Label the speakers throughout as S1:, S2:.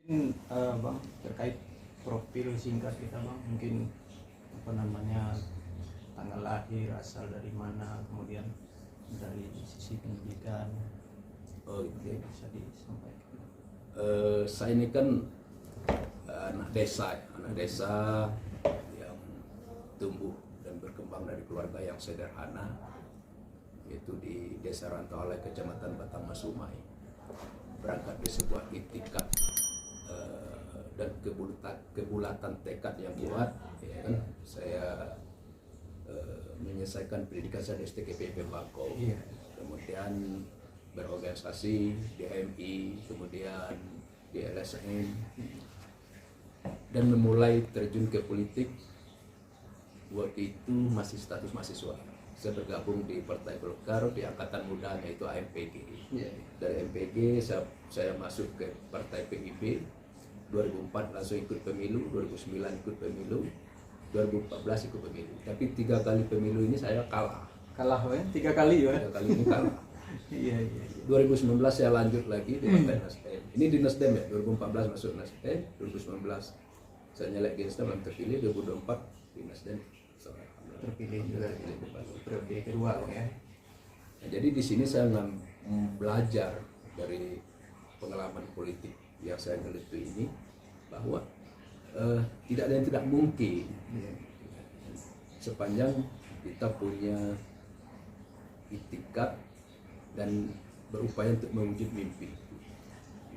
S1: Bang, terkait profil singkat kita Bang, mungkin apa namanya, tanggal lahir, asal dari mana, kemudian dari sisi pendidikan,
S2: Oh gitu.
S1: bisa disampaikan.
S2: Saya ini kan anak desa yang tumbuh dan berkembang dari keluarga yang sederhana, yaitu di Desa Rantaualai, Kecamatan Batang Masumai. Berangkat dari sebuah itikat dan kebulatan tekad yang kuat, ya kan? Saya menyelesaikan pendidikan saya di STKPP Bangkok, kemudian berorganisasi di HMI, kemudian di LSM, dan memulai terjun ke politik. Waktu itu masih status mahasiswa. Saya bergabung di Partai Golkar di angkatan muda, yaitu AMPG. Dari MPG saya masuk ke Partai PIB. 2004 langsung ikut pemilu, 2009 ikut pemilu, 2014 ikut pemilu. Tapi 3 kali pemilu ini saya kalah.
S1: Kalah ya, 3 kali ya.
S2: 3 kali ini kalah.
S1: Iya.
S2: 2019 saya lanjut lagi di Partai Nasdem. Ini di Nasdem ya, 2014 masuk Nasdem, 2019 saya nyalek di Nasdem, belum terpilih, 2024 di Nasdem
S1: Terpilih juga periode kedua ya.
S2: Nah, jadi di sini saya belajar dari pengalaman politik yang saya geluti ini, bahwa tidak ada yang tidak mungkin sepanjang kita punya itikat dan berupaya untuk mewujud mimpi.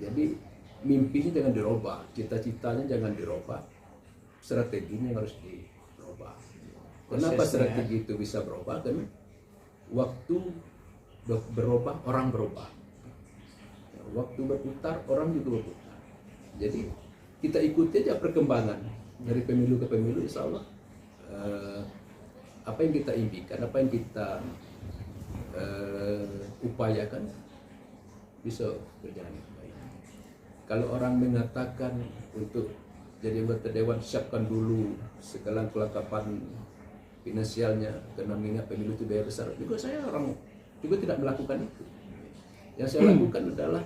S2: Jadi mimpinya jangan dirubah, cita-citanya jangan dirubah, strateginya harus dirubah. Kenapa strategi itu bisa berubah? Karena waktu berubah, orang berubah. Waktu berputar, orang juga berputar. Jadi kita ikuti aja perkembangan dari pemilu ke pemilu, insya Allah apa yang kita impikan, apa yang kita upayakan bisa berjalan dengan baik. Kalau orang mengatakan untuk jadi anggota dewan siapkan dulu segala kelengkapan finansialnya karena mengingat pemilu itu biaya besar, juga saya orang juga tidak melakukan itu. Yang saya lakukan adalah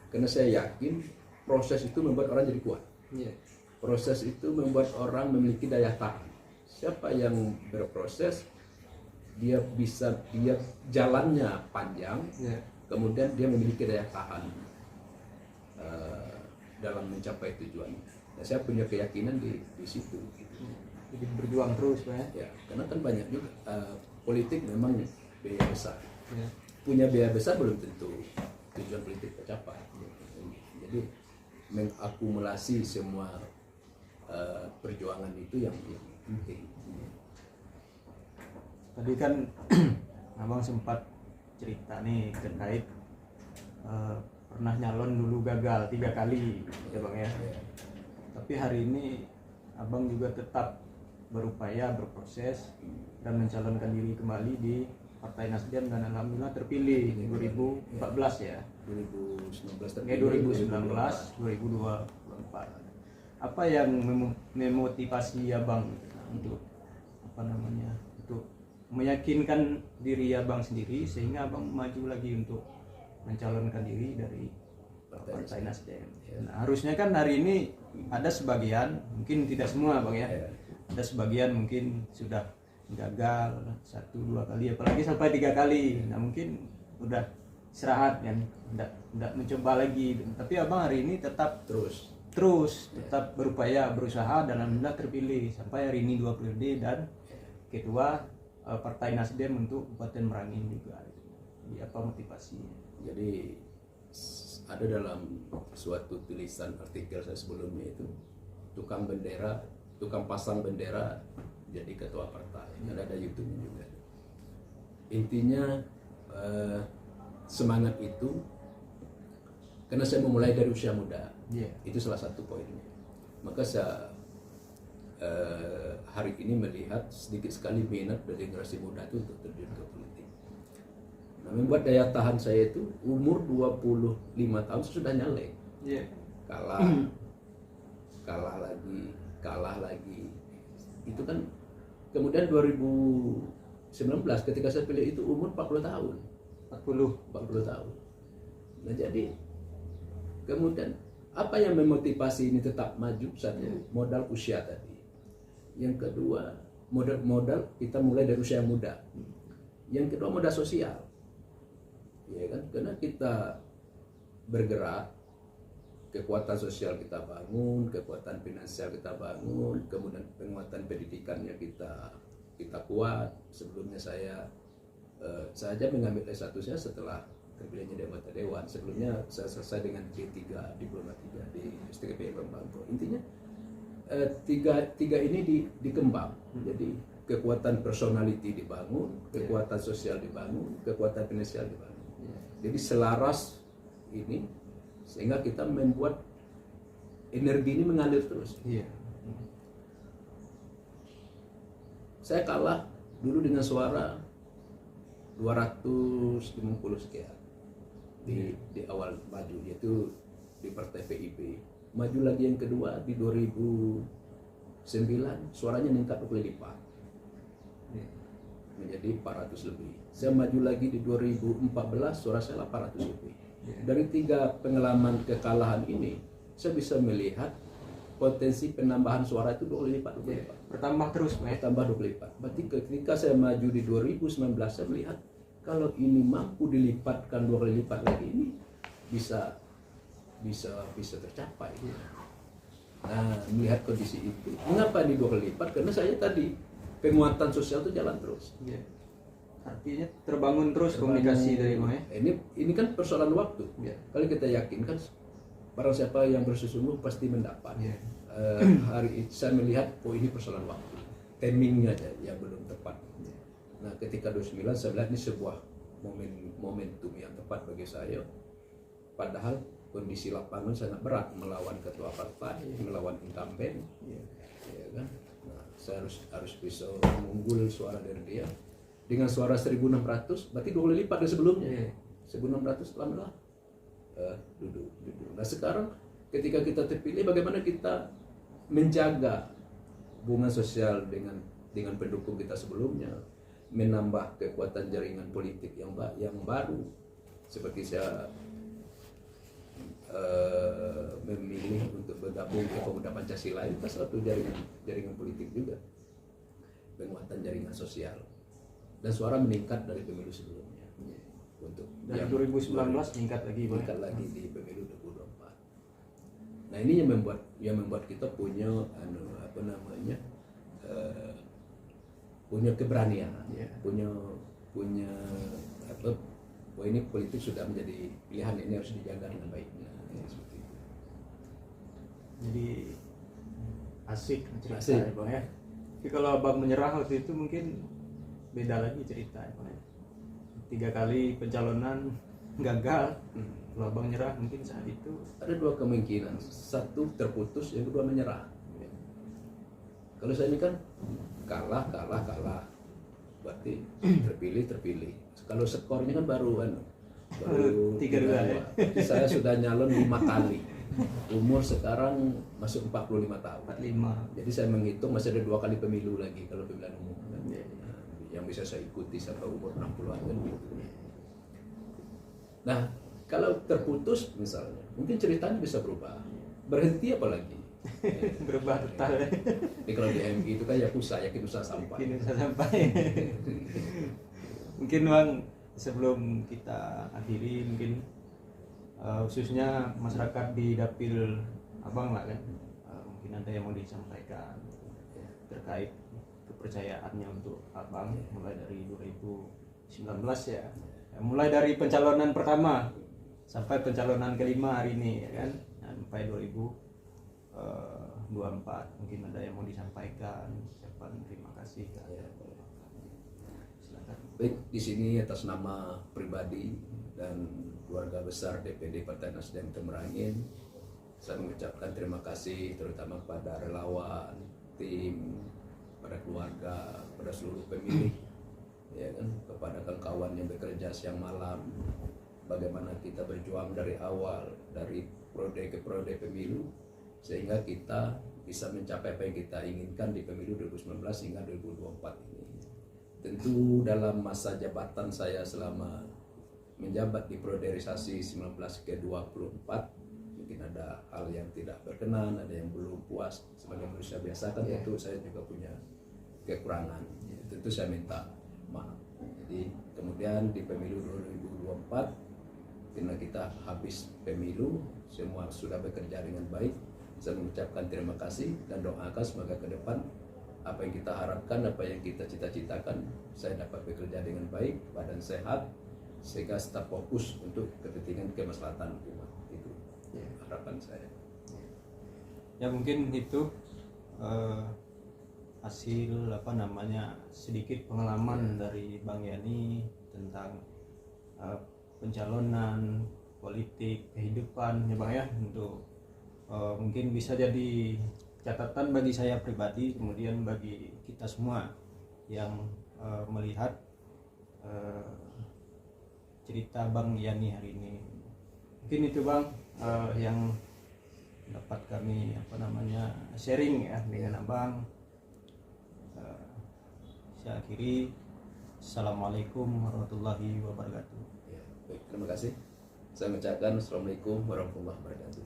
S2: karena saya yakin proses itu membuat orang jadi kuat. Proses itu membuat orang memiliki daya tahan. Siapa yang berproses, dia jalannya panjang, kemudian dia memiliki daya tahan dalam mencapai tujuan. Nah, saya punya keyakinan di situ. Gitu.
S1: Jadi berjuang terus Pak ya.
S2: Karena kan banyak juga politik memang biaya besar. Punya biaya besar belum tentu tujuan politik tercapai. Jadi mengakumulasi semua perjuangan itu yang penting.
S1: Tadi kan Abang sempat cerita nih terkait pernah nyalon dulu gagal 3 kali ya Bang ya. Tapi hari ini Abang juga tetap berupaya, berproses dan mencalonkan diri kembali di Partai Nasdem dan alhamdulillah terpilih 2014 ya.
S2: 2019
S1: terpilih. 2019, 2024. Apa yang memotivasi Abang untuk untuk meyakinkan diri Abang sendiri sehingga Abang maju lagi untuk mencalonkan diri dari Partai Nasdem. Nah, harusnya kan hari ini ada sebagian, mungkin tidak semua Bang ya. Ada sebagian mungkin sudah gagal 1-2 kali, apalagi sampai 3 kali. Nah mungkin udah istirahat kan, tidak mencoba lagi. Tapi Abang hari ini tetap tetap berupaya, berusaha dan alhamdulillah terpilih sampai hari ini 2 periode dan ketua Partai Nasdem untuk Kabupaten Merangin juga. Jadi apa motivasinya?
S2: Jadi ada dalam suatu tulisan artikel saya sebelumnya itu, tukang pasang bendera jadi ketua partai. Ada YouTube juga. Intinya semangat itu karena saya memulai dari usia muda. Itu salah satu poinnya. Maka saya hari ini melihat sedikit sekali minat dari generasi muda itu untuk terjun ke politik. Nah, membuat daya tahan saya itu umur 25 tahun sudah nyalek. Kalah lagi. Itu kan kemudian 2019 ketika saya pilih itu umur 40 tahun. 40 tahun. Nah, jadi Kemudian apa yang memotivasi ini tetap maju? Satu, modal usia tadi. Yang kedua, modal kita mulai dari usia muda. Yang kedua, modal sosial. Ya kan? Karena kita bergerak, kekuatan sosial kita bangun, kekuatan finansial kita bangun, kemudian penguatan pendidikannya kita kuat. Sebelumnya saya aja mengambil S1 saya setelah terpilihnya anggota dewan. Sebelumnya saya selesai dengan D3 diploma 3 di STKPIP Bangko. Intinya tiga ini dikembang. Jadi kekuatan personality dibangun, kekuatan sosial dibangun, kekuatan finansial dibangun. Jadi selaras ini sehingga kita membuat energi ini mengalir terus. Saya kalah dulu dengan suara 250 sekian di awal maju, yaitu di Partai PIP. Maju lagi yang kedua di 2009, suaranya meningkat 20 lipat menjadi 400 lebih. Saya maju lagi di 2014, suara saya 800 lebih. Dari 3 pengalaman kekalahan ini, saya bisa melihat potensi penambahan suara itu 20 lipat.
S1: Bertambah terus,
S2: bertambah 20 lipat. Berarti ketika saya maju di 2019, saya melihat kalau ini mampu dilipatkan 2 kali lipat lagi, ini bisa tercapai. Nah, melihat kondisi itu, mengapa ini 2 kali lipat? Karena saya tadi penguatan sosial itu jalan terus.
S1: Artinya terbangun terus komunikasi dari mana?
S2: Ini kan persoalan waktu. Kalau kita yakinkan barang siapa yang bersungguh pasti mendapat. Hari itu saya melihat, ini persoalan waktu. Timingnya aja yang belum tepat. Nah, ketika 29 saya melihat ini sebuah momentum yang tepat bagi saya. Padahal kondisi lapangan sangat berat, melawan ketua partai, melawan incumbent, ya kan? Nah, saya harus bisa mengunggul suara dari dia dengan suara 1.600, berarti 2 kali lipat dari sebelumnya. 1.600 alhamdulillah duduk. Nah, sekarang ketika kita terpilih, bagaimana kita menjaga hubungan sosial dengan pendukung kita sebelumnya, menambah kekuatan jaringan politik yang baru. Seperti saya memilih untuk bergabung ke Pemuda Pancasila, itu salah satu jaringan politik juga, penguatan jaringan sosial, dan suara meningkat dari pemilu sebelumnya. Untuk
S1: dari 2019 meningkat lagi
S2: di pemilu 2024. Nah, ini yang membuat kita punya punya keberanian, punya ini politik sudah menjadi pilihan, ini harus dijaga dengan baiknya. Seperti itu.
S1: Jadi asik cerita ya Bang ya. Tapi kalau Abang menyerah waktu itu mungkin beda lagi cerita ya Bang ya. 3 kali pencalonan gagal. Kalau Abang menyerah mungkin saat itu
S2: ada 2 kemungkinan. Satu terputus, yang kedua menyerah. Kalau saya ini kan kalah. Berarti terpilih. Kalau skornya kan baru
S1: 3-2 ya.
S2: Saya sudah nyalon 5 kali. Umur sekarang masuk 45 tahun.
S1: 45.
S2: Jadi saya menghitung masih ada 2 kali pemilu lagi kalau pemilihan umum. Yang bisa saya ikuti sampai umur 60-an kan gitu. Nah, kalau terputus misalnya, mungkin ceritanya bisa berubah. Berhenti apalagi?
S1: Berubah total.
S2: Jadi kalau di MI itu kan yakin usaha sampai.
S1: Mungkin Bang, sebelum kita akhiri, mungkin khususnya masyarakat di dapil Abang lah kan, mungkin ada yang mau disampaikan terkait kepercayaannya untuk Abang mulai dari 2019 ya, mulai dari pencalonan pertama sampai pencalonan kelima hari ini ya kan, sampai 2024. Mungkin ada yang mau disampaikan, ucapan terima kasih kan. Silakan.
S2: Baik, di sini atas nama pribadi dan keluarga besar DPD Partai Nasdem Temerangin, saya mengucapkan terima kasih terutama kepada relawan, tim, pada keluarga, pada seluruh pemilih, ya kan, kepada kawan-kawan yang bekerja siang malam. Bagaimana kita berjuang dari awal, dari prode ke prode pemilu, sehingga kita bisa mencapai apa yang kita inginkan di pemilu 2019 hingga 2024 ini. Tentu dalam masa jabatan saya selama menjabat di priorisasi 19 ke 24, ada hal yang tidak berkenan, ada yang belum puas sebagai manusia biasa kan, tentu saya juga punya kekurangan. Tentu saya minta maaf. Jadi kemudian di pemilu 2024, karena kita habis pemilu, semua sudah bekerja dengan baik. Saya mengucapkan terima kasih dan doakan semoga ke depan apa yang kita harapkan, apa yang kita cita-citakan, saya dapat bekerja dengan baik, badan sehat, sehingga tetap fokus untuk kepentingan kemaslahatan umat. Itu harapan saya.
S1: Ya mungkin itu hasil sedikit pengalaman dari Bang Yani tentang pencalonan, politik, kehidupan ya Bang ya, untuk mungkin bisa jadi catatan bagi saya pribadi, kemudian bagi kita semua yang melihat cerita Bang Yani hari ini. Mungkin itu Bang yang dapat kami sharing ya dengan Abang. Saya akhiri. Assalamualaikum warahmatullahi wabarakatuh.
S2: Ya, baik, terima kasih. Saya mengucapkan Assalamualaikum warahmatullahi wabarakatuh.